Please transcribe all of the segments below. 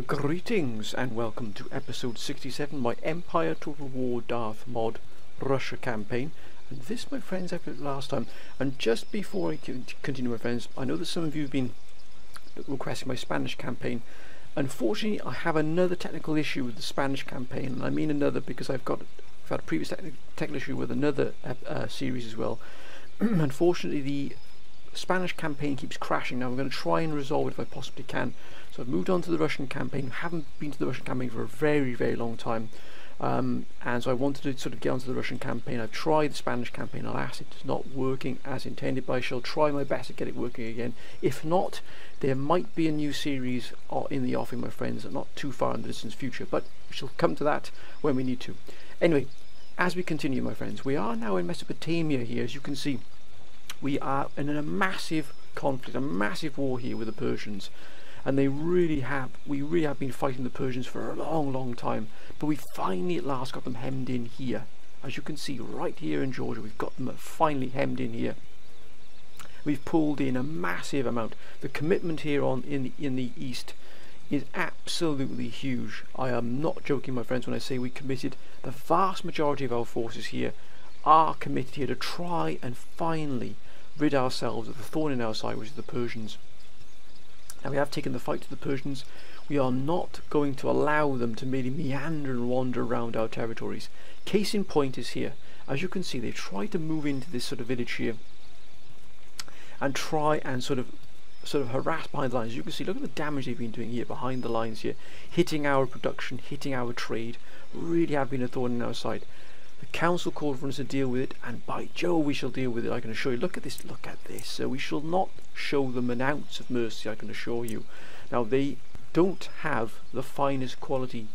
Greetings and welcome to episode 67, my Empire Total War Darth mod Russia campaign. And this, my friends, I put last time. And just before I continue, my friends, I know that some of you have been requesting my Spanish campaign. Unfortunately, I have another technical issue with the Spanish campaign, and I mean another because I've had a previous technical issue with another series as well. Unfortunately, the Spanish campaign keeps crashing. Now I'm going to try and resolve it if I possibly can. So I've moved on to the Russian campaign. Haven't been to the Russian campaign for a very, very long time, and so I wanted to sort of get onto the Russian campaign. I've tried the Spanish campaign, alas, it's not working as intended, but I shall try my best to get it working again. If not, there might be a new series in the offing, my friends, not too far in the distant future, but we shall come to that when we need to. Anyway, as we continue, my friends, we are now in Mesopotamia here. As you can see, we are in a massive conflict, a massive war here with the Persians, and we really have been fighting the Persians for a long time, but we finally at last got them hemmed in here. As you can see right here in Georgia, we've got them finally hemmed in here. We've pulled in a massive amount. The commitment here in the east is absolutely huge. I am not joking, my friends, when I say we committed. The vast majority of our forces here are committed here to try and finally rid ourselves of the thorn in our side, which is the Persians. Now we have taken the fight to the Persians. We are not going to allow them to merely meander and wander around our territories. Case in point is here. As you can see, they've tried to move into this sort of village here and try and sort of harass behind the lines. As you can see, look at the damage they've been doing here behind the lines here, hitting our production, hitting our trade. Really have been a thorn in our side. The council called for us to deal with it, and by Jove we shall deal with it, I can assure you. Look at this, look at this. So we shall not show them an ounce of mercy, I can assure you. Now they don't have the finest quality,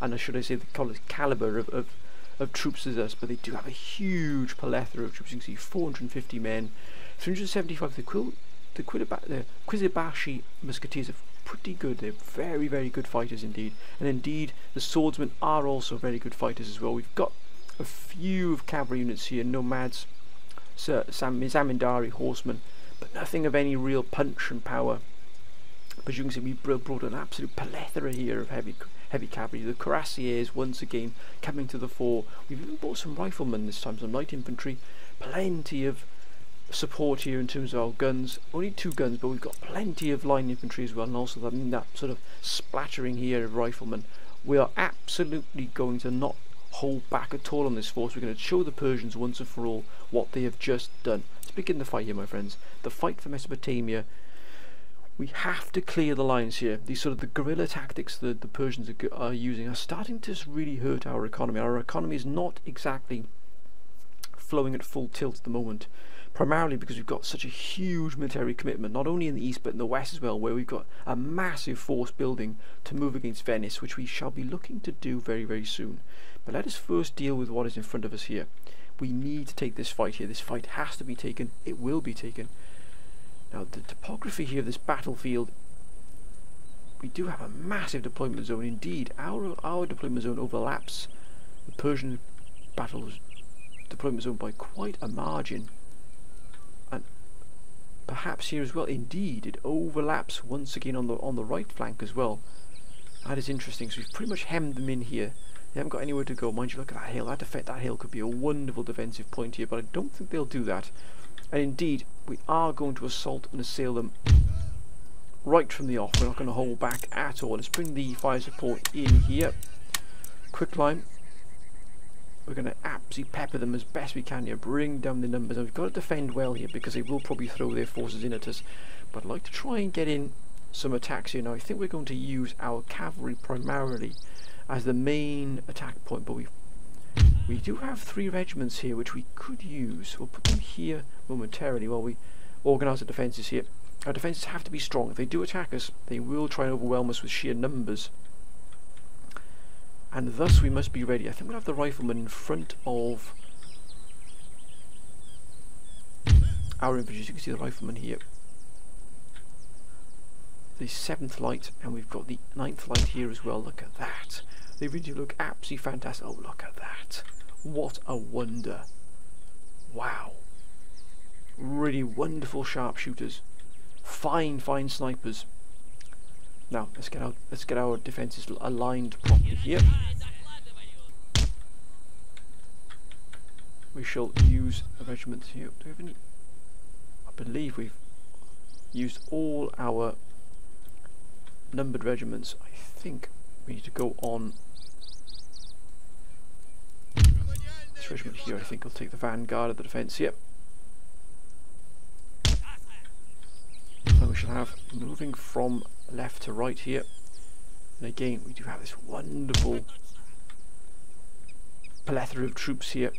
and should I say the caliber of troops as us, but they do have a huge plethora of troops. You can see 450 men, 375 the Quizibashi musketeers are pretty good. They're very, very good fighters indeed, and indeed the swordsmen are also very good fighters as well. We've got a few of cavalry units here, nomads, Zamindari horsemen, but nothing of any real punch and power. But you can see we brought an absolute plethora here of heavy cavalry. The cuirassiers once again coming to the fore. We've even brought some riflemen this time, some light infantry, plenty of support here in terms of our guns. Only 2 guns, but we've got plenty of line infantry as well, and also that sort of splattering here of riflemen. We are absolutely going to not hold back at all on this force. We're going to show the Persians once and for all what they have just done. Let's begin the fight here, my friends. The fight for Mesopotamia. We have to clear the lines here. These sort of the guerrilla tactics that the Persians are using are starting to really hurt our economy. Our economy is not exactly flowing at full tilt at the moment, primarily because we've got such a huge military commitment, not only in the east but in the west as well, where we've got a massive force building to move against Venice, which we shall be looking to do very, very soon. But let us first deal with what is in front of us here. We need to take this fight here. This fight has to be taken. It will be taken. Now the topography here of this battlefield, we do have a massive deployment zone. Indeed, our deployment zone overlaps the Persian battle's deployment zone by quite a margin. And perhaps here as well, indeed, it overlaps once again on the right flank as well. That is interesting. So we've pretty much hemmed them in here. They haven't got anywhere to go. Mind you, look at that hill. That hill could be a wonderful defensive point here, but I don't think they'll do that. And indeed, we are going to assault and assail them right from the off. We're not going to hold back at all. Let's bring the fire support in here. Quick line. We're going to absolutely pepper them as best we can here. Bring down the numbers. And we've got to defend well here because they will probably throw their forces in at us. But I'd like to try and get in some attacks here. Now I think we're going to use our cavalry primarily as the main attack point, but we do have 3 regiments here which we could use. We'll put them here momentarily while we organise the defences here. Our defences have to be strong. If they do attack us, they will try and overwhelm us with sheer numbers, and thus we must be ready. I think we'll have the riflemen in front of our infantry. As you can see, the riflemen here, the 7th light, and we've got the 9th light here as well. Look at that. They really do look absolutely fantastic. Oh, look at that. What a wonder. Wow. Really wonderful sharpshooters. Fine snipers. Now let's get our defences aligned properly here. We shall use a regiment here. Do we have any? I believe we've used all our numbered regiments. I think we need to go on this regiment here. I think will take the vanguard of the defence here. And we shall have moving from left to right here. And again, we do have this wonderful plethora of troops here.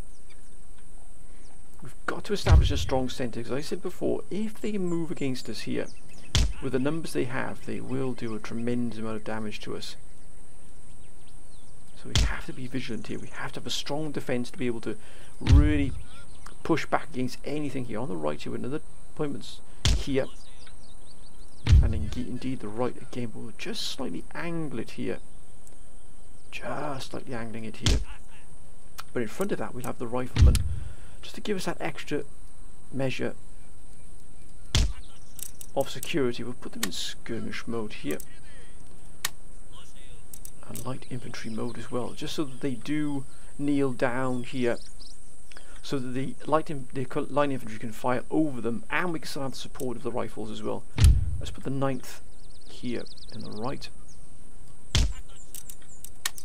We've got to establish a strong centre, because as I said before, if they move against us here, with the numbers they have, they will do a tremendous amount of damage to us. So we have to be vigilant here. We have to have a strong defence to be able to really push back against anything here. On the right here, another appointments here. And indeed the right again, but we'll just slightly angle it here. Just slightly angling it here. But in front of that we'll have the riflemen, just to give us that extra measure of security. We'll put them in skirmish mode here. And light infantry mode as well, just so that they do kneel down here, so that the line infantry can fire over them, and we can still have the support of the rifles as well. Let's put the 9th here in the right.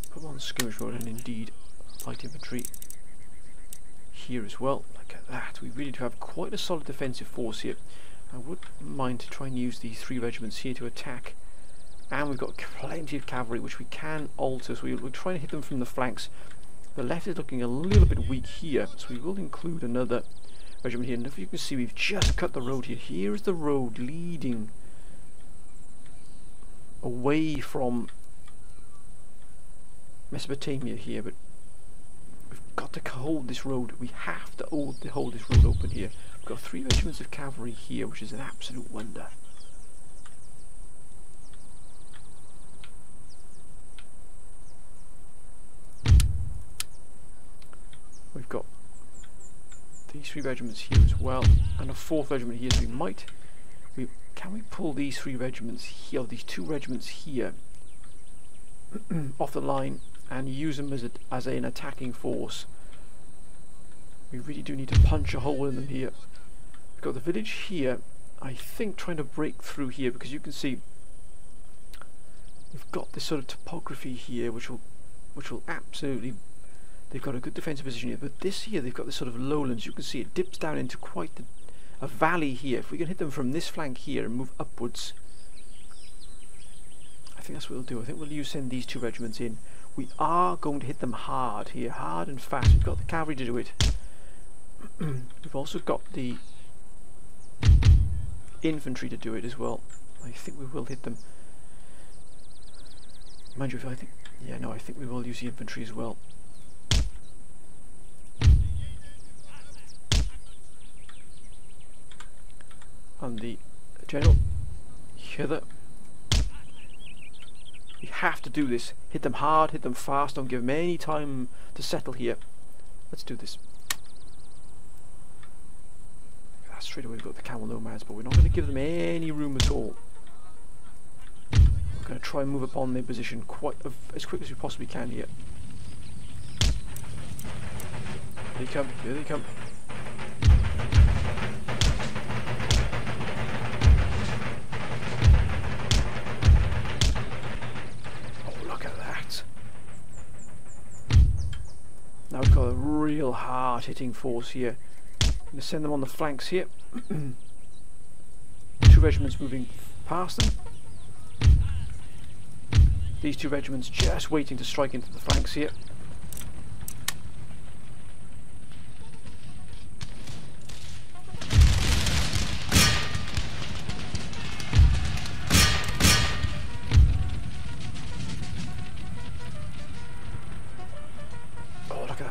Put them on skirmish mode, and indeed light infantry here as well. Look at that. We really do have quite a solid defensive force here. I would mind to try and use these 3 regiments here to attack, and we've got plenty of cavalry which we can alter, so we'll try and hit them from the flanks. The left is looking a little bit weak here, so we will include another regiment here. And if you can see, we've just cut the road here. Here is the road leading away from Mesopotamia here, but we've got to hold this road. We have to hold this road open here. We've got 3 regiments of cavalry here, which is an absolute wonder. We've got these 3 regiments here as well, and a 4th regiment here. So can we pull these 3 regiments here, these 2 regiments here, off the line and use them as an attacking force? We really do need to punch a hole in them here. We've got the village here, I think, trying to break through here, because you can see we've got this sort of topography here, which will absolutely. They've got a good defensive position here, but this here they've got this sort of lowlands. You can see it dips down into quite a valley here. If we can hit them from this flank here and move upwards, I think that's what we'll do. I think we'll send these 2 regiments in. We are going to hit them hard here, hard and fast. We've got the cavalry to do it. We've also got the infantry to do it as well. I think we will hit them. Mind you, I think we will use the infantry as well. And the general hither. We have to do this. Hit them hard, hit them fast, don't give them any time to settle here. Let's do this. Straight away we've got the camel nomads, but we're not going to give them any room at all. We're going to try and move upon their position as quick as we possibly can here. Here they come, here they come. Now we've got a real hard-hitting force here. I'm going to send them on the flanks here. 2 regiments moving past them. These 2 regiments just waiting to strike into the flanks here.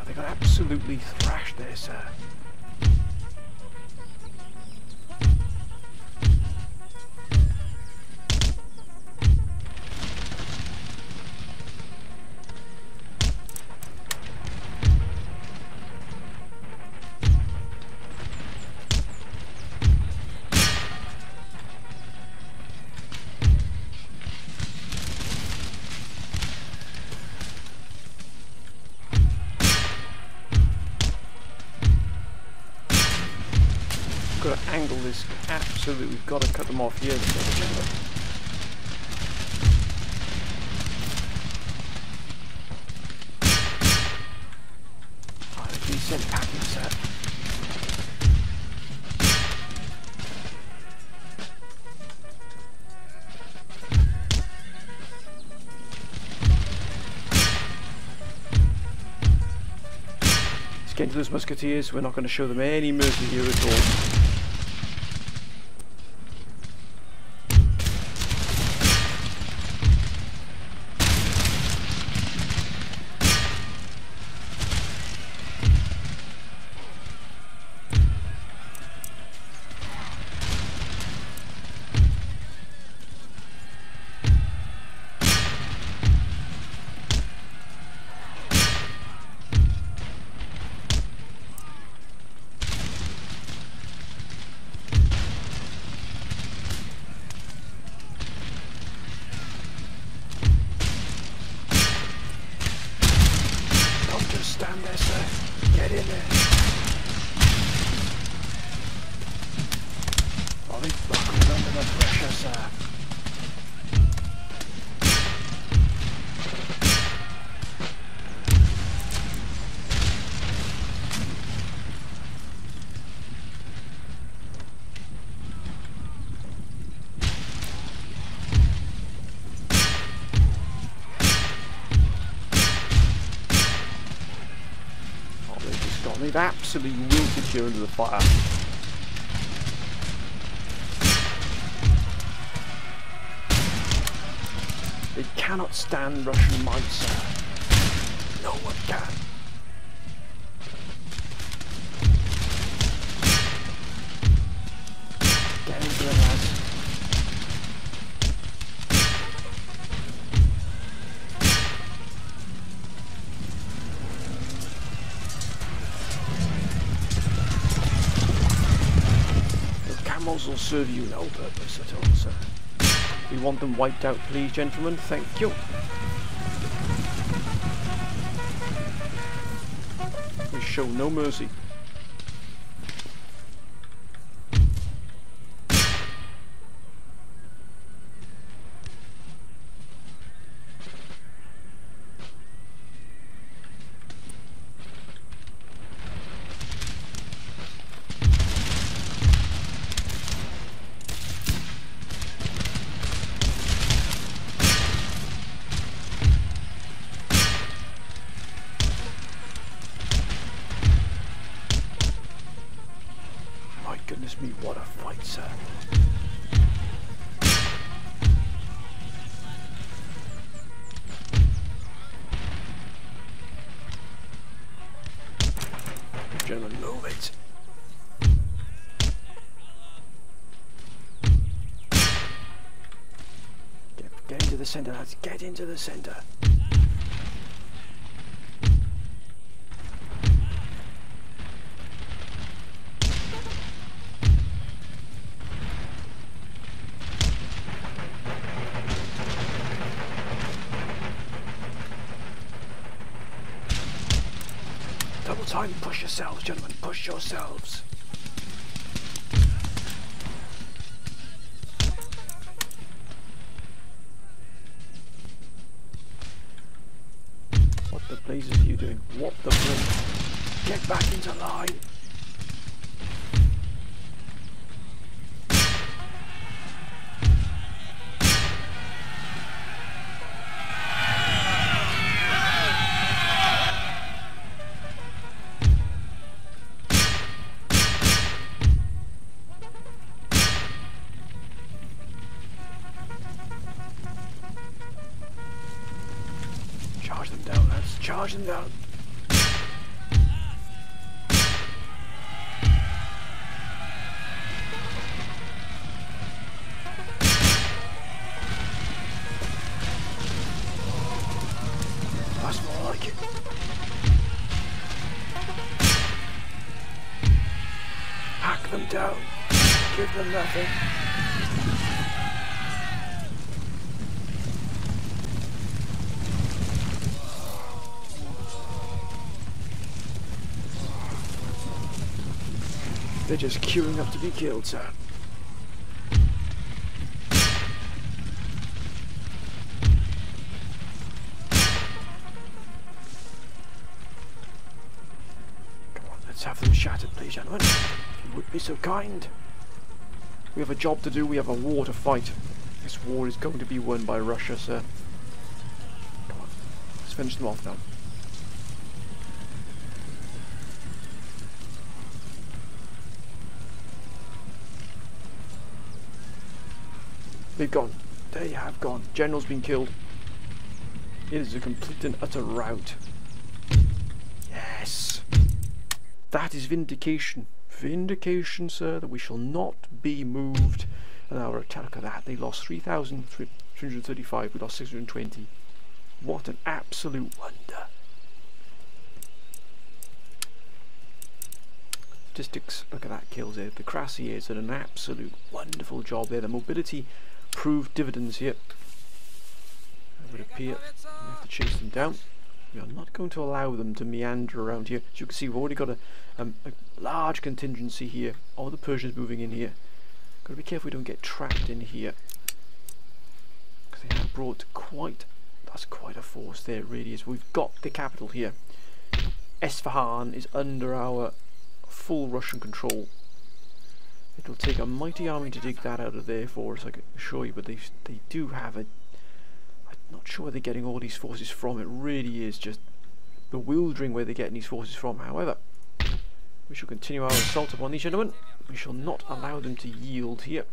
They got absolutely thrashed there, sir. handle this. Absolutely, we've got to cut them off here. Decent packing set. Let's get into those musketeers. We're not going to show them any mercy here at all. Stand there, sir. Get in there. Oh, they buckled under the pressure, sir. They've absolutely wilted here under the fire. They cannot stand Russian might, sir. No one can. Get into it, lads. Will serve you no purpose at all, sir. We want them wiped out, please, gentlemen. Thank you. We show no mercy. Goodness me, what a fight, sir. Gentlemen, move it. Get into the centre, lads. Get into the centre. Double time, push yourselves, gentlemen, push yourselves. What the blazes are you doing? What the blazes? Get back into line. Charge them down, lads. Charge them down. That's more like it. Hack them down. Give them nothing. They're just queuing up to be killed, sir. Come on, let's have them shattered, please, gentlemen. If you would be so kind. We have a job to do, we have a war to fight. This war is going to be won by Russia, sir. Come on, let's finish them off now. They've gone. They have gone. General's been killed. It is a complete and utter rout. Yes. That is vindication. Vindication, sir, that we shall not be moved. And our attack, look at that. They lost 3,335. We lost 620. What an absolute wonder. Statistics, look at that kills there. The Crassiers did an absolute wonderful job there. The mobility proved dividends here. It would appear we have to chase them down. We are not going to allow them to meander around here. As you can see, we've already got a large contingency here. All the Persians moving in here. Got to be careful we don't get trapped in here, because they have brought that's quite a force there. It really is. We've got the capital here. Esfahan is under our full Russian control. It'll take a mighty army to dig that out of there for us, I can assure you, but they do have I'm not sure where they're getting all these forces from. It really is just bewildering where they're getting these forces from. However, we shall continue our assault upon these gentlemen. We shall not allow them to yield here.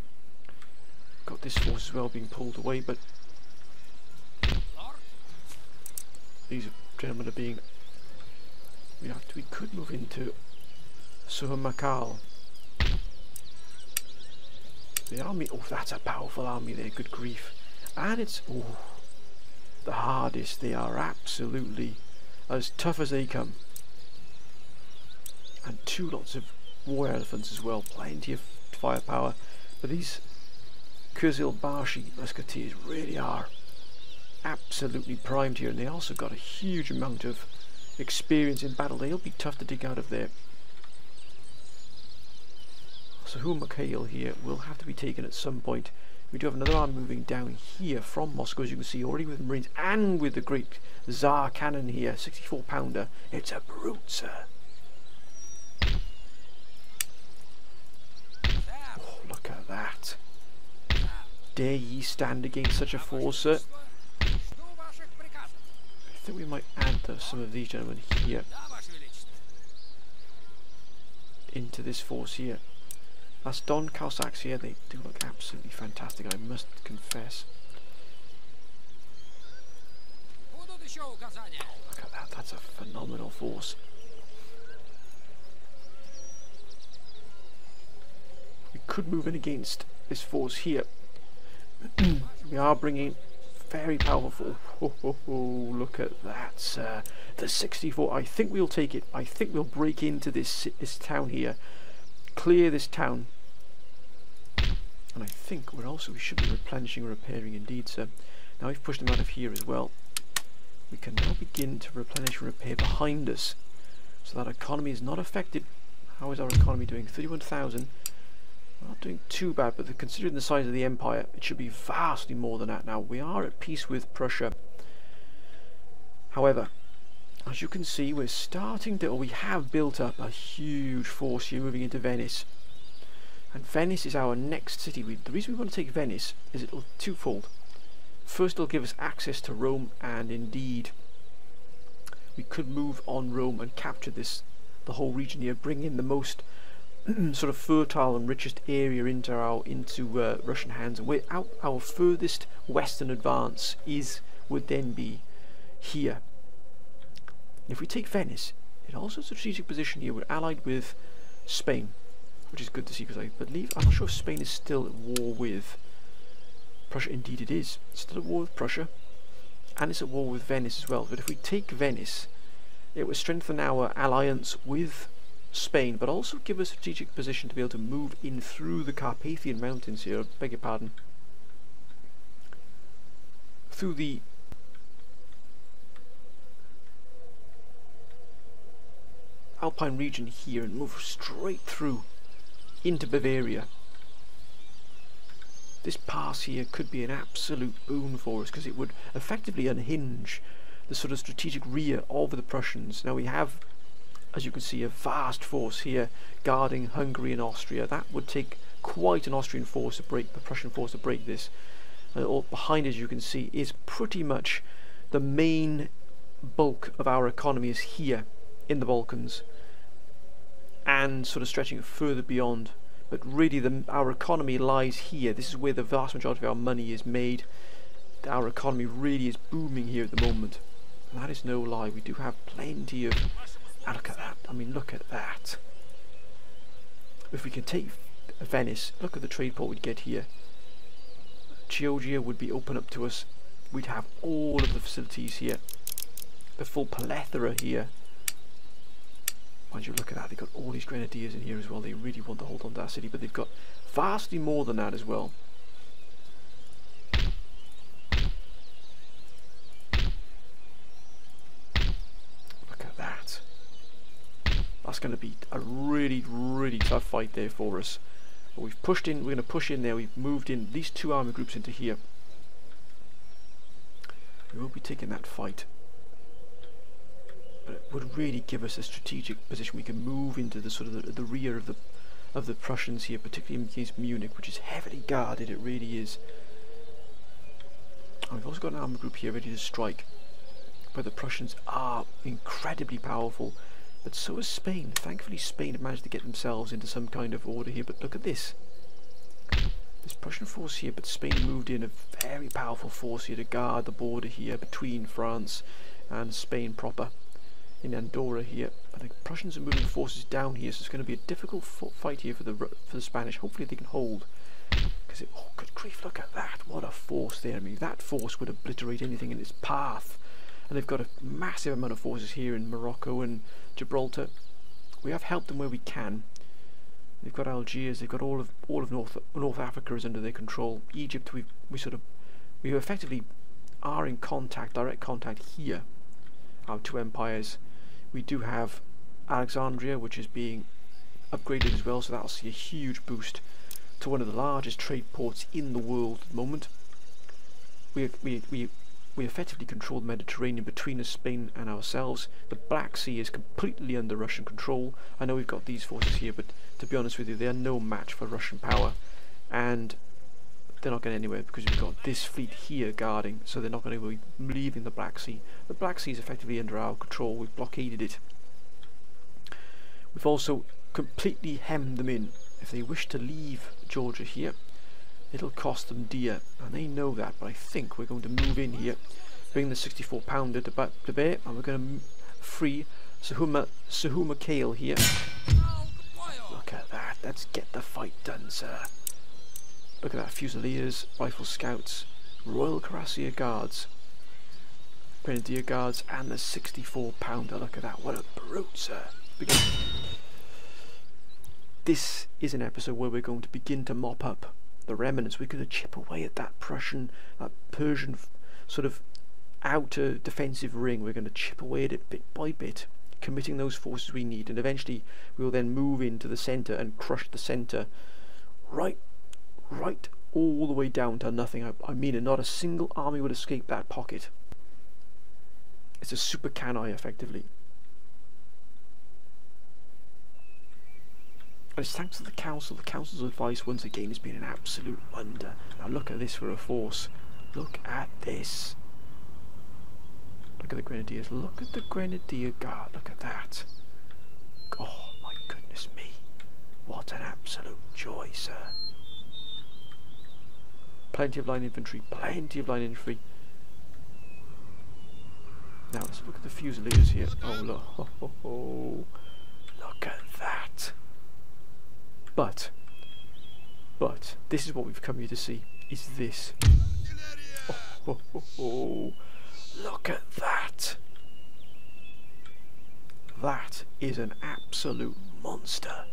Got this force as well being pulled away, but these gentlemen are being... We could move into Suhamakal. The army, oh, that's a powerful army there, good grief. And it's, oh, the hardest. They are absolutely as tough as they come. And two lots of war elephants as well, plenty of firepower. But these Kızılbaşı musketeers really are absolutely primed here, and they also got a huge amount of experience in battle. They'll be tough to dig out of there. So Suhamakal here will have to be taken at some point. We do have another army moving down here from Moscow, as you can see, already with the Marines and with the great Tsar cannon here, 64 pounder. It's a brute, sir. Oh, look at that. Dare ye stand against such a force, sir? I think we might add some of these gentlemen here into this force here. That's Don Cossacks here. They do look absolutely fantastic, I must confess. Oh, look at that, that's a phenomenal force. We could move in against this force here. We are bringing very powerful. Look at that, sir. The 64. I think we'll take it. I think we'll break into this town here, clear this town, and I think we should be replenishing and repairing indeed, sir. Now we've pushed them out of here as well. We can now begin to replenish and repair behind us, so that our economy is not affected. How is our economy doing? 31,000. We're not doing too bad, but considering the size of the empire, it should be vastly more than that now. We are at peace with Prussia. However, as you can see, we have built up a huge force here moving into Venice. And Venice is our next city. The reason we want to take Venice is it'll twofold. First, it'll give us access to Rome, and indeed, we could move on Rome and capture the whole region here, bring in the most sort of fertile and richest area into Russian hands. And our furthest western advance would then be here. And if we take Venice, it also has a strategic position here. We're allied with Spain, which is good to see, because I'm not sure if Spain is still at war with Prussia. Indeed it is. It's still at war with Prussia, and it's at war with Venice as well. But if we take Venice, it would strengthen our alliance with Spain, but also give us a strategic position to be able to move in through the Carpathian Mountains here, beg your pardon, through the Alpine region here, and move straight through into Bavaria. This pass here could be an absolute boon for us, because it would effectively unhinge the sort of strategic rear of the Prussians. Now we have, as you can see, a vast force here guarding Hungary and Austria. That would take quite an Austrian force to break, the Prussian force to break this. And all behind, as you can see, is pretty much the main bulk of our economy is here in the Balkans, and sort of stretching further beyond. But really our economy lies here. This is where the vast majority of our money is made. Our economy really is booming here at the moment, and that is no lie. We do have plenty of... look at that. I mean, look at that. If we can take Venice, look at the trade port we'd get here. Georgia would be open up to us. We'd have all of the facilities here, the full plethora here. Mind you, look at that, they've got all these grenadiers in here as well. They really want to hold on to that city, but they've got vastly more than that as well. Look at that. That's going to be a really, really tough fight there for us. But we've pushed in, we're going to push in there. We've moved in these two army groups into here. We will be taking that fight. But it would really give us a strategic position. We can move into the sort of the rear of the Prussians here, particularly against Munich, which is heavily guarded. It really is. And we've also got an army group here ready to strike. But the Prussians are incredibly powerful. But so is Spain. Thankfully, Spain have managed to get themselves into some kind of order here. But look at this. This Prussian force here, but Spain moved in a very powerful force here to guard the border here between France and Spain proper. In Andorra here, but the Prussians are moving forces down here, so it's going to be a difficult fight here for the Spanish. Hopefully they can hold, because oh good grief, look at that, what a force there. I mean, that force would obliterate anything in its path. And they've got a massive amount of forces here in Morocco and Gibraltar. We have helped them where we can. They've got Algiers, they've got all of North Africa is under their control. Egypt, we effectively are in contact, direct contact here, our two empires. We do have Alexandria, which is being upgraded as well, so that'll see a huge boost to one of the largest trade ports in the world at the moment. We effectively control the Mediterranean between us, Spain and ourselves. The Black Sea is completely under Russian control. I know we've got these forces here, but to be honest with you, they are no match for Russian power, and they're not going anywhere because we've got this fleet here guarding, so they're not going to be leaving the Black Sea. The Black Sea is effectively under our control. We've blockaded it. We've also completely hemmed them in. If they wish to leave Georgia here, it'll cost them dear, and they know that. But I think we're going to move in here, bring the 64-pounder to bear, and we're going to free Sahuma Kale here. Look at that. Let's get the fight done, sir. Look at that, Fusiliers, Rifle Scouts, Royal Cuirassier Guards, Grenadier Guards, and the 64-pounder. Look at that, what a brute, sir. This is an episode where we're going to begin to mop up the remnants. We're going to chip away at that Persian sort of outer defensive ring. We're going to chip away at it bit by bit, committing those forces we need, and eventually we will then move into the centre and crush the centre right all the way down to nothing. I mean, not a single army would escape that pocket. It's a super canai effectively. And it's thanks to the council. The council's advice once again has been an absolute wonder. Now look at this for a force. Look at this. Look at the Grenadiers. Look at the Grenadier Guard. Look at that. Oh my goodness me. What an absolute joy, sir. Plenty of line infantry. Plenty of line infantry. Now let's look at the Fusiliers here. Oh look. Look at that. But this is what we've come here to see. Is this? Look at that. That is an absolute monster.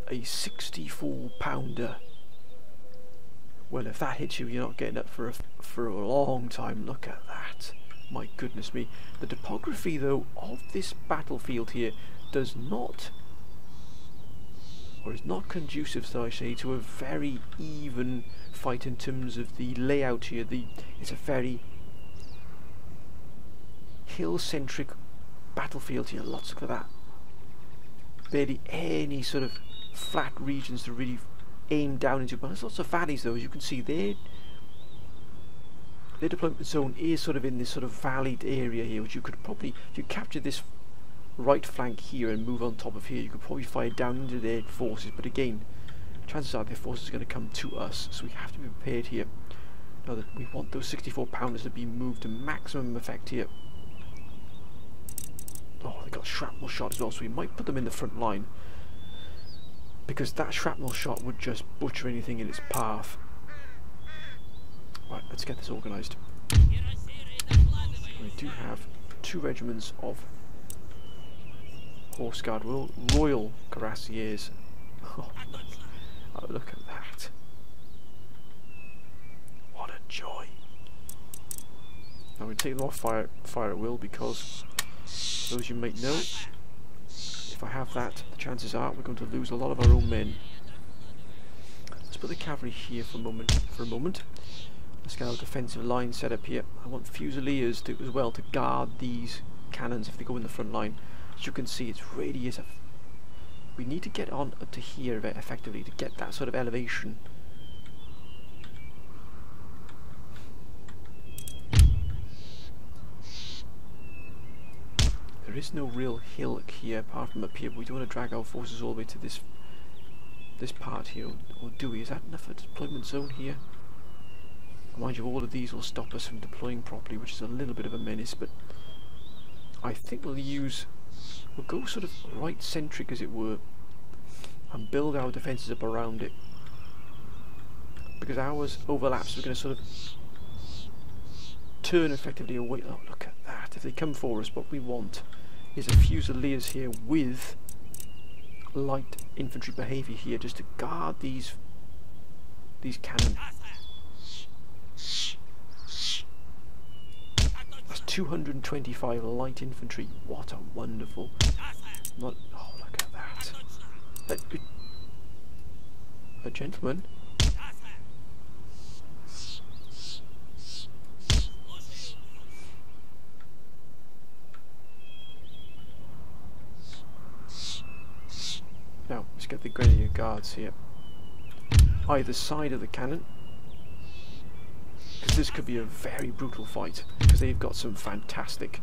A 64-pounder. Well, if that hits you, you're not getting up for a long time. Look at that. My goodness me. The topography, though, of this battlefield here does not or is not conducive, so I say, to a very even fight in terms of the layout here. It's a very hill-centric battlefield here. Lots of that. Barely any sort of flat regions to really aim down into, but there's lots of valleys though. As you can see, their deployment zone is sort of in this sort of valleyed area here, which you could probably, if you capture this right flank here and move on top of here, you could probably fire down into their forces. But again, chances are their forces are going to come to us, so we have to be prepared here. Now that we want those 64 pounders to be moved to maximum effect here. Oh, they got shrapnel shot as well, so we might put them in the front line, because that shrapnel shot would just butcher anything in its path. Right, let's get this organised. We do have 2 regiments of Horse Guard, Royal Cuirassiers. Oh, look at that. What a joy. Now we take them off fire at will, because those you might know, if I have that, the chances are we're going to lose a lot of our own men. Let's put the cavalry here for a moment. Let's get our defensive line set up here. I want Fusiliers as well to guard these cannons if they go in the front line. As you can see, it really is we need to get on to here effectively to get that sort of elevation. There is no real hill here apart from up here, but we don't want to drag our forces all the way to this part here, or do we? Is that enough of a deployment zone here? Mind you, all of these will stop us from deploying properly, which is a little bit of a menace, but I think we'll go sort of right centric as it were, and build our defences up around it, because ours overlaps. We're going to sort of turn effectively away. Oh, look at that. If they come for us, what we want is a Fusiliers here with light infantry behaviour here, just to guard these cannon. That's 225 light infantry. What a wonderful... oh, look at that. A gentleman. Now, let's get the Grenadier Guards here. Either side of the cannon, because this could be a very brutal fight, because they've got some fantastic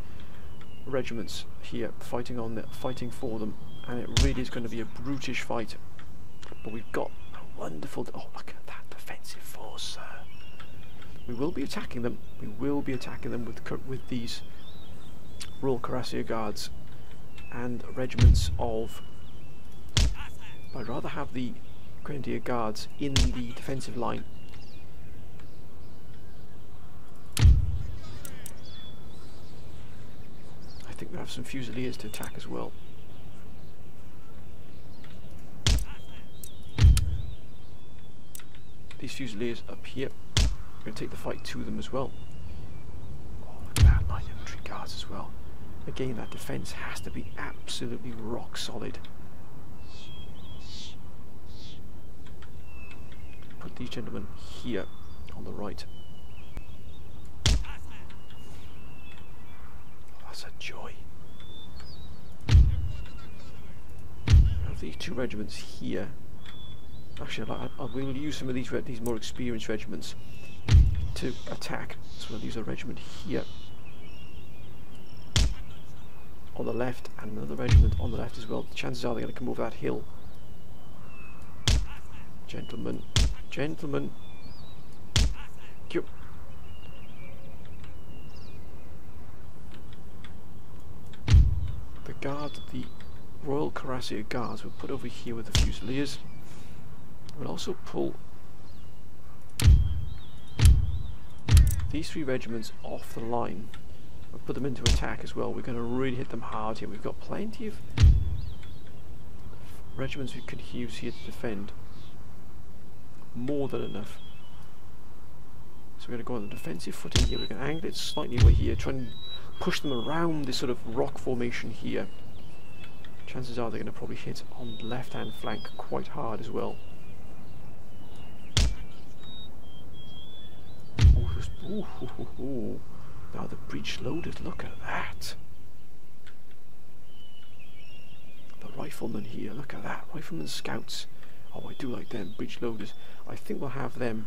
regiments here fighting for them, and it really is going to be a brutish fight. But we've got a wonderful... oh, look at that defensive force, sir. We will be attacking them. We will be attacking them with these Royal Cuirassier Guards and regiments of... I'd rather have the Grenadier Guards in the defensive line. I think we have some Fusiliers to attack as well. These Fusiliers up here, we're going to take the fight to them as well. Oh, look at that, light infantry guards as well. Again, that defence has to be absolutely rock solid. Put these gentlemen here on the right. Oh, that's a joy. Have these 2 regiments here. Actually, I will use some of these more experienced regiments to attack. So we'll use a regiment here on the left, and another regiment on the left as well. The chances are they're going to come over that hill. Gentlemen. Gentlemen. Q. The guard, the Royal Cuirassier Guards, were put over here with the Fusiliers. We'll also pull these 3 regiments off the line and put them into attack as well. We're going to really hit them hard here. We've got plenty of regiments we could use here to defend. More than enough. So we're going to go on the defensive footing here. We're going to angle it slightly away here, try and push them around this sort of rock formation here, Chances are they're going to probably hit on the left-hand flank quite hard as well. Ooh. Now the breech loaded, look at that. The riflemen here, look at that. Riflemen scouts. Oh, I do like them, breech loaders. I think we'll have them.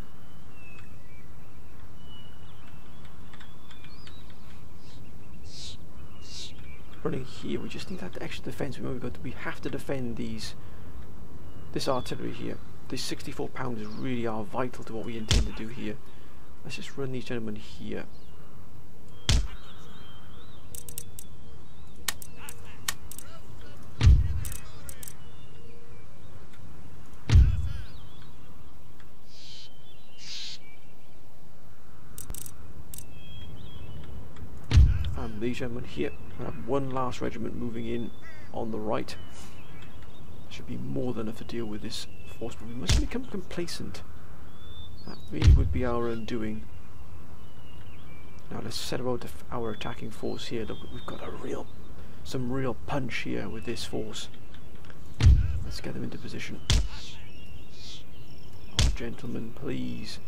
Running here, we just need that extra defence. We have to defend this artillery here. These 64 pounders really are vital to what we intend to do here. Let's just run these gentlemen here. And these gentlemen here. We'll have one last regiment moving in on the right. Should be more than enough to deal with this force, but we must become complacent. That really would be our undoing. Now let's set about our attacking force here. Look, we've got some real punch here with this force. Let's get them into position. Oh, gentlemen, please.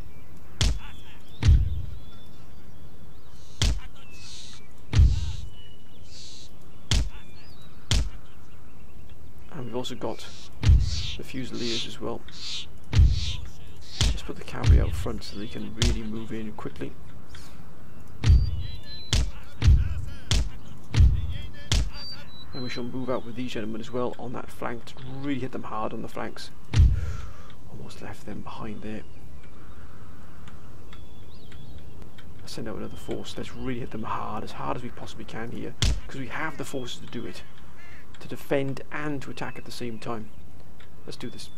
And we've also got the Fusiliers as well. Just put the cavalry out front so they can really move in quickly. And we shall move out with these gentlemen as well on that flank to really hit them hard on the flanks. Almost left them behind there. Let's send out another force. Let's really hit them hard as we possibly can here, because we have the forces to do it. To defend and to attack at the same time. Let's do this.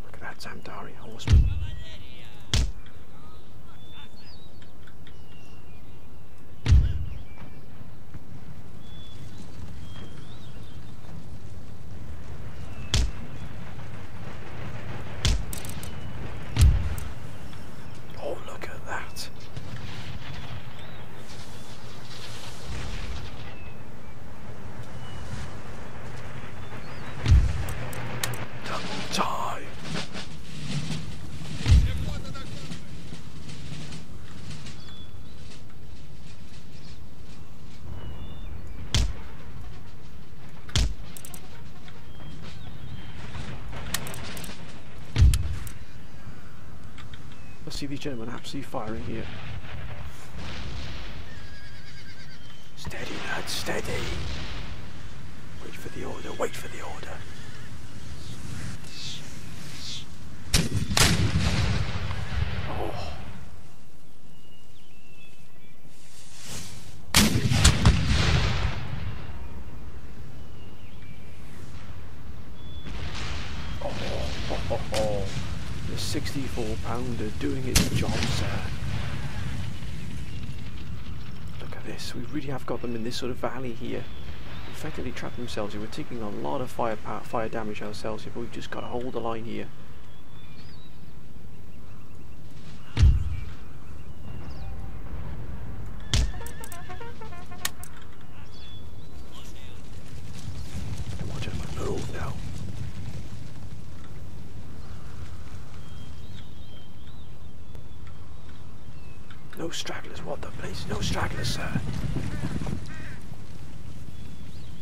Look at that Zamdari horseman. Oh, look at that. Time. Let's see these gentlemen absolutely firing here. Steady, lads, steady. Wait for the order, wait for the order. The 64-pounder doing its job, sir. Look at this. We really have got them in this sort of valley here. Effectively trapped themselves here. We're taking a lot of fire damage ourselves here, but we've just got to hold the line here. Come on, gentlemen, move now. No stragglers, what the place? No stragglers, sir.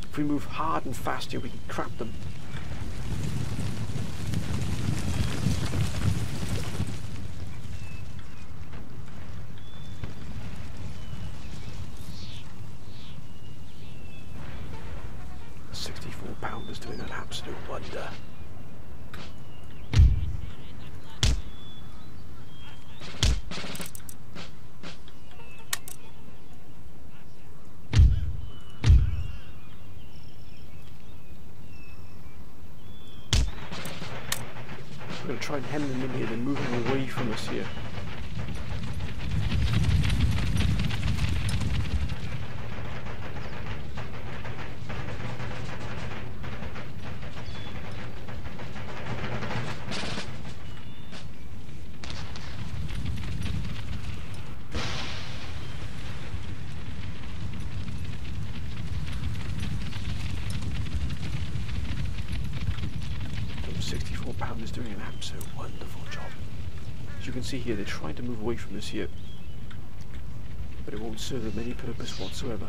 If we move hard and fast here, we can trap them. The 64-pounder's doing an absolute wonder. We're going to try and hem them in here. They're moving away from us here. is doing an absolute wonderful job. As you can see here, they're trying to move away from us here, but it won't serve them any purpose whatsoever.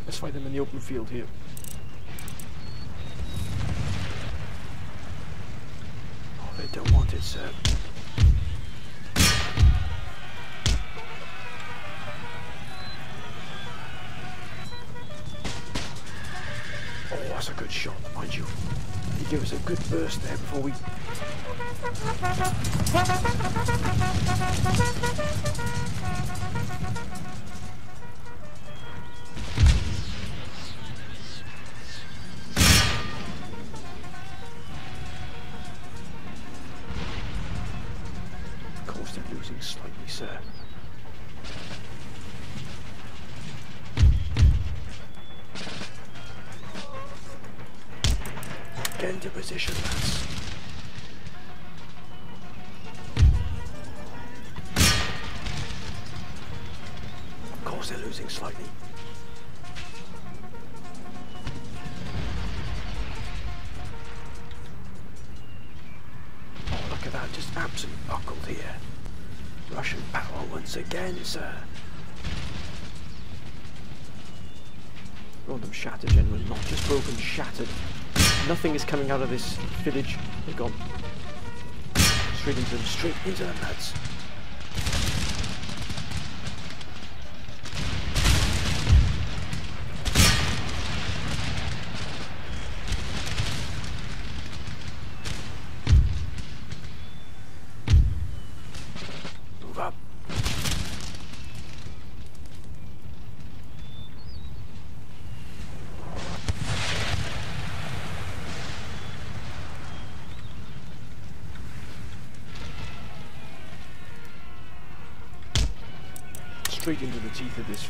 Let's fight them in the open field here. Oh, they don't want it, sir. Oh, that's a good shot, mind you. He gave us a good burst there before we... Losing slightly, sir. Get into position, lads. Of course they're losing slightly. Oh, look at that, just absolutely buckled here. Russian power once again, sir. We want them shattered, gentlemen, not just broken, shattered. Nothing is coming out of this village. They're gone. Straight into them, lads. Move up. Straight into the teeth of this.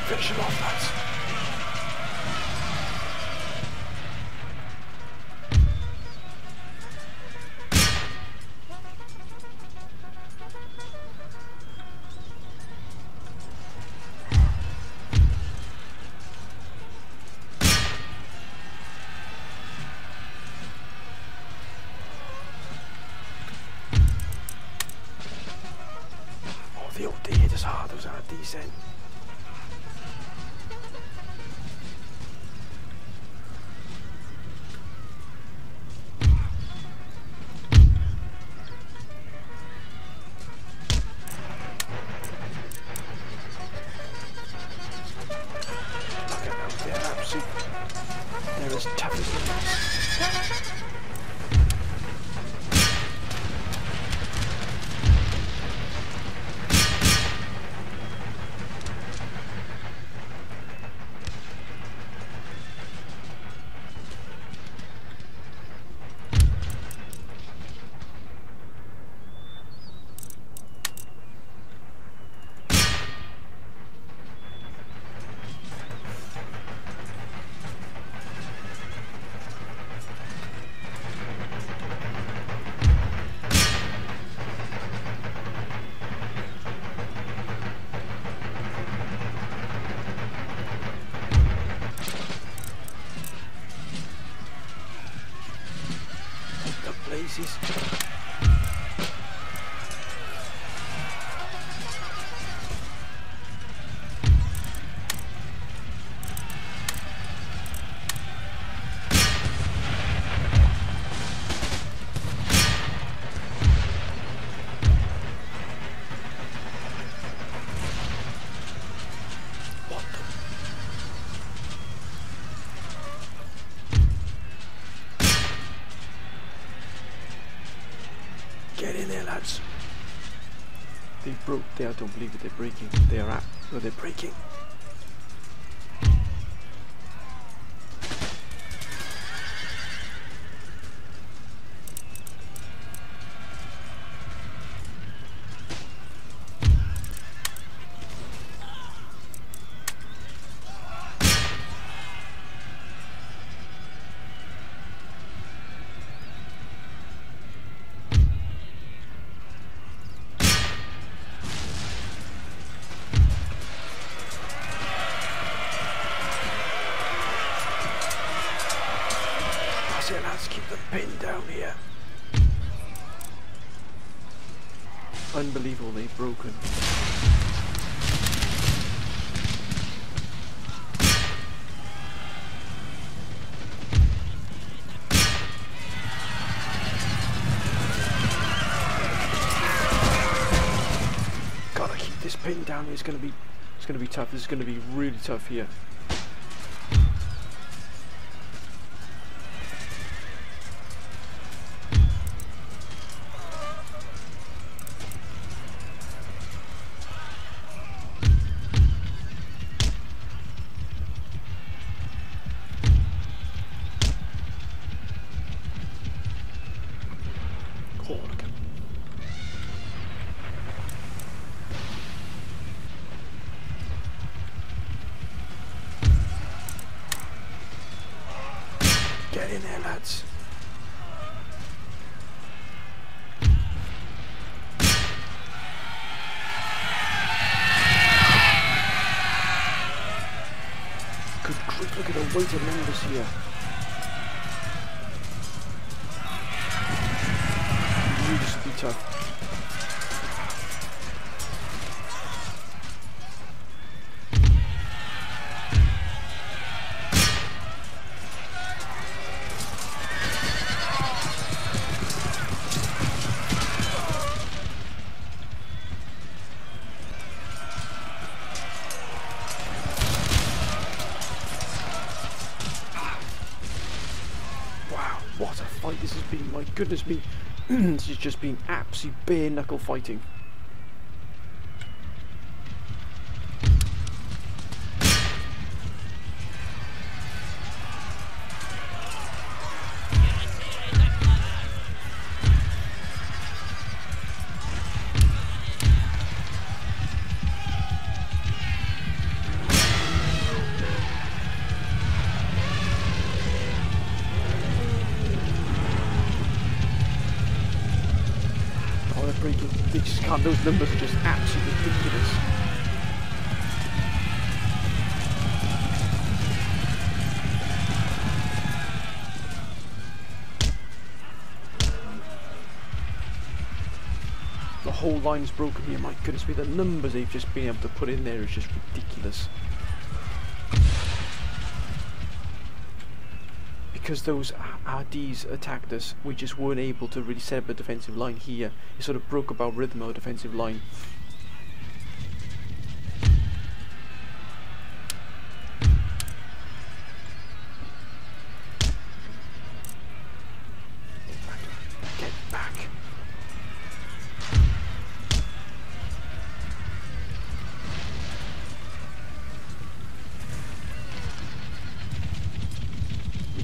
Finish him off, lads. Oh, the old D hit us hard, those are decent. They're as tough as nails. Places. lads. They broke. I don't believe it. They're breaking. They are at. No, they're breaking. Let's keep them pinned down here. Unbelievable, they've broken. Gotta keep this pinned down. It's gonna be tough. This is gonna be really tough here. Oh, look at get in there, lads. Good grief, look at the weight of numbers here. This will be tough. Wow, what a fight this has been, my goodness me. This has just been absolute bare knuckle fighting. They just can't, those numbers are just absolutely ridiculous. The whole line's broken here, my goodness me, the numbers they've just been able to put in there is just ridiculous. Because those RDs attacked us, we just weren't able to really set up a defensive line here. It sort of broke up our rhythm of a defensive line. Get back.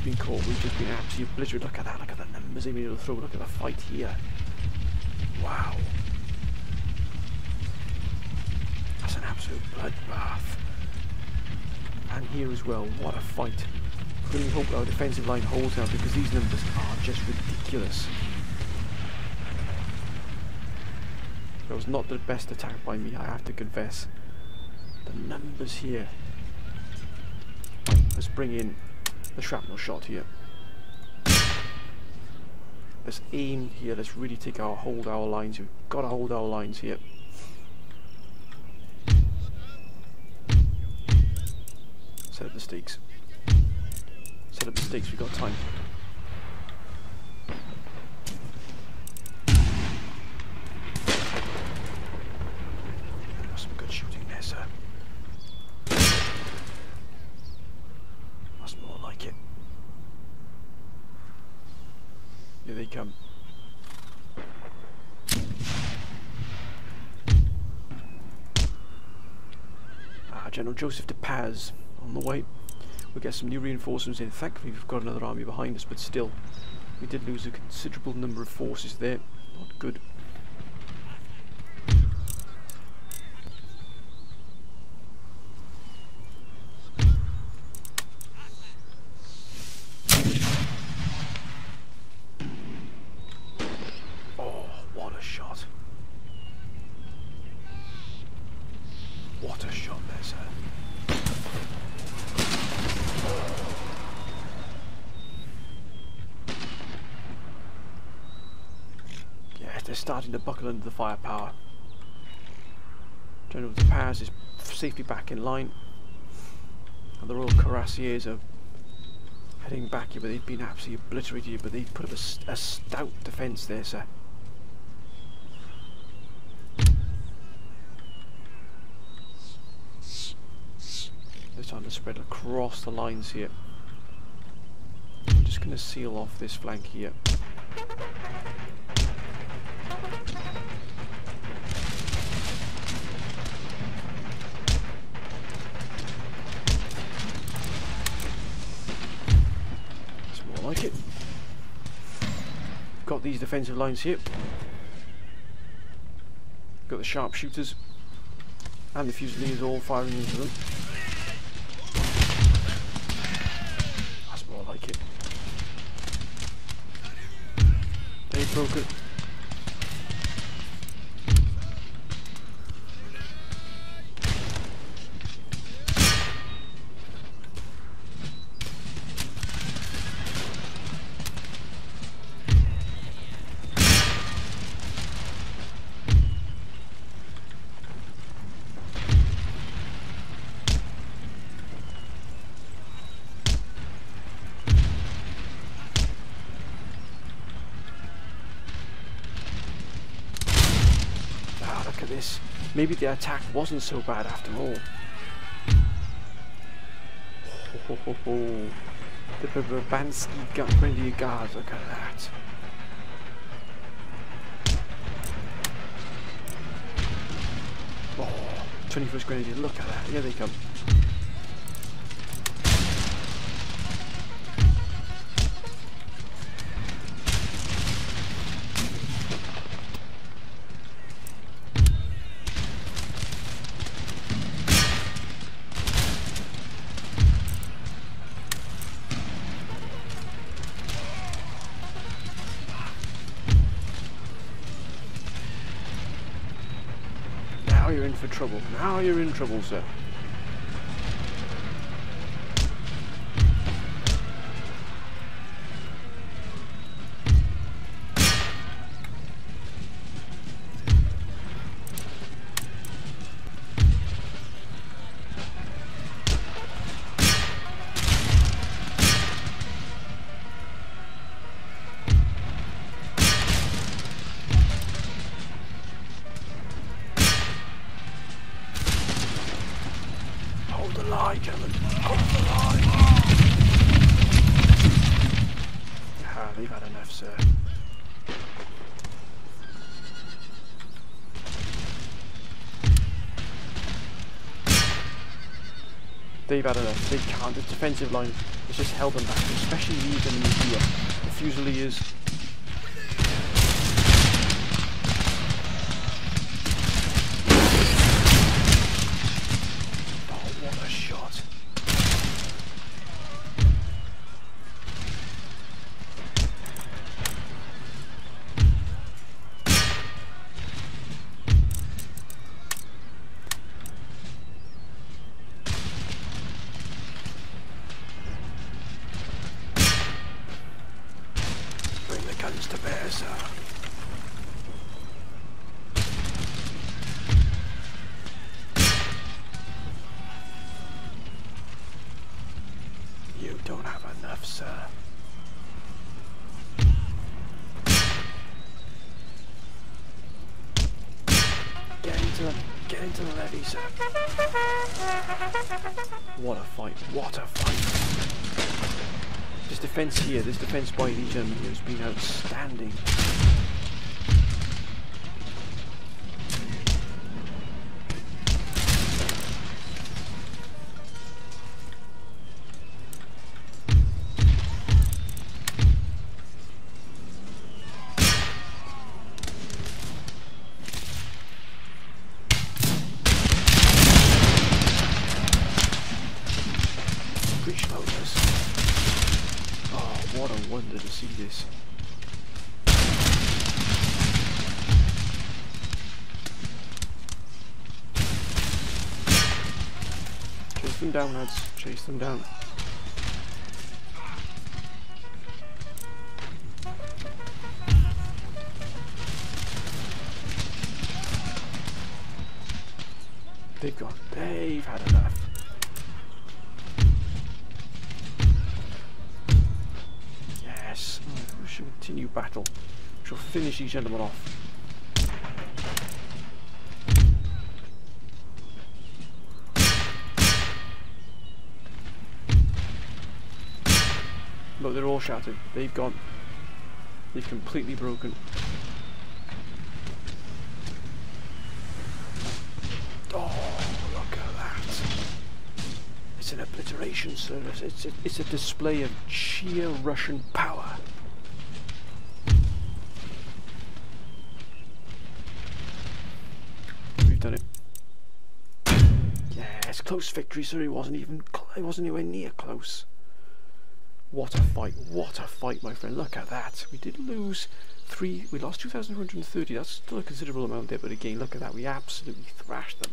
Been caught, we've just been absolutely obliterated. Look at that, look at the numbers they've been able to throw, look at the fight here. Wow. That's an absolute bloodbath. And here as well, what a fight. Really hope our defensive line holds out because these numbers are just ridiculous. That was not the best attack by me, I have to confess. The numbers here. Let's bring in the shrapnel shot here. Let's aim here, let's really hold our lines. We've got to hold our lines here. Set up the stakes. Set up the stakes, we've got time. Some good shooting there, sir. That's more like it. Here they come. General Joseph de Paz on the way. We'll get some new reinforcements in. Thankfully we've got another army behind us, but still, we did lose a considerable number of forces there. Not good. Oh, what a shot. What a shot there, sir. They're starting to buckle under the firepower. General de Paz is safely back in line, and the Royal Cuirassiers are heading back here, but they've been absolutely obliterated, but they've put up a stout defence there, sir. They're starting to spread across the lines here. I'm just going to seal off this flank here. Like it. Got these defensive lines here. Got the sharpshooters and the Fusiliers all firing into them. That's more like it. They've broken. This. Maybe the attack wasn't so bad after all. The Brabantski Grenadier Guards, look at that. Oh, 21st Grenadier, look at that, here they come. Now you're in for trouble. Now you're in trouble, sir. Gentlemen, hold the line. Ah, they've had enough, sir. They've had enough. They can't. The defensive line has just held them back, especially these enemies here. The Fusiliers. Guns to bear, sir. You don't have enough, sir. Get into the levee, sir. What a fight! What a fight! This defence here, this defence by these gentlemen here has been outstanding. What a wonder to see this. Chase them down, lads. Chase them down. They've had enough. Yes, we shall continue battle. We shall finish these gentlemen off. Look, they're all shattered. They've gone. They've completely broken. It's an obliteration service. It's a display of sheer Russian power. We've done it. Yes, close victory, sir. It wasn't anywhere near close. What a fight! What a fight, my friend. Look at that. We did lose we lost 2,230. That's still a considerable amount there, but again, look at that. We absolutely thrashed them.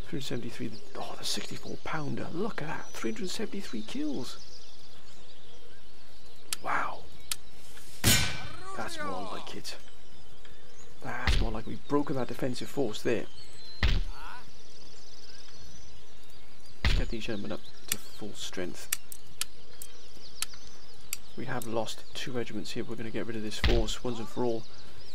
373, oh, the 64 pounder, look at that, 373 kills. Wow. That's more like it. That's more like we've broken that defensive force there. Let's get these gentlemen up to full strength. We have lost 2 regiments here. We're going to get rid of this force once and for all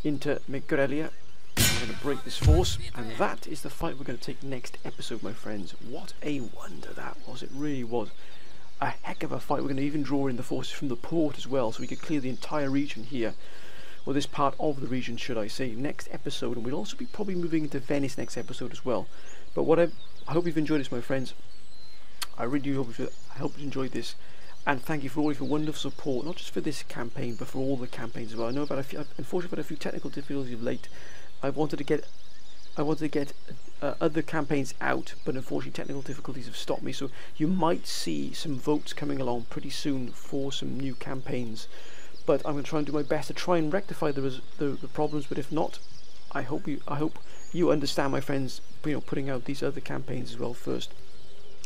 into Migrelia. We're going to break this force, and that is the fight we're going to take next episode, my friends. What a wonder that was. It really was a heck of a fight. We're going to even draw in the forces from the port as well, so we could clear the entire region here, or this part of the region, should I say, next episode. And we'll also be probably moving into Venice next episode as well. But I hope you've enjoyed this, my friends. I really do hope you enjoyed this. And thank you for all of your wonderful support, not just for this campaign, but for all the campaigns as well. I know about unfortunately, I've had a few technical difficulties of late. I wanted to get other campaigns out, but unfortunately technical difficulties have stopped me. So you might see some votes coming along pretty soon for some new campaigns. But I'm going to try and do my best to try and rectify the problems. But if not, I hope you understand, my friends. Putting out these other campaigns as well first.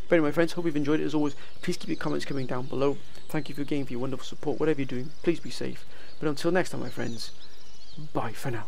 But anyway, my friends, hope you've enjoyed it. As always, please keep your comments coming down below. Thank you for your wonderful support. Whatever you're doing, please be safe. But until next time, my friends, bye for now.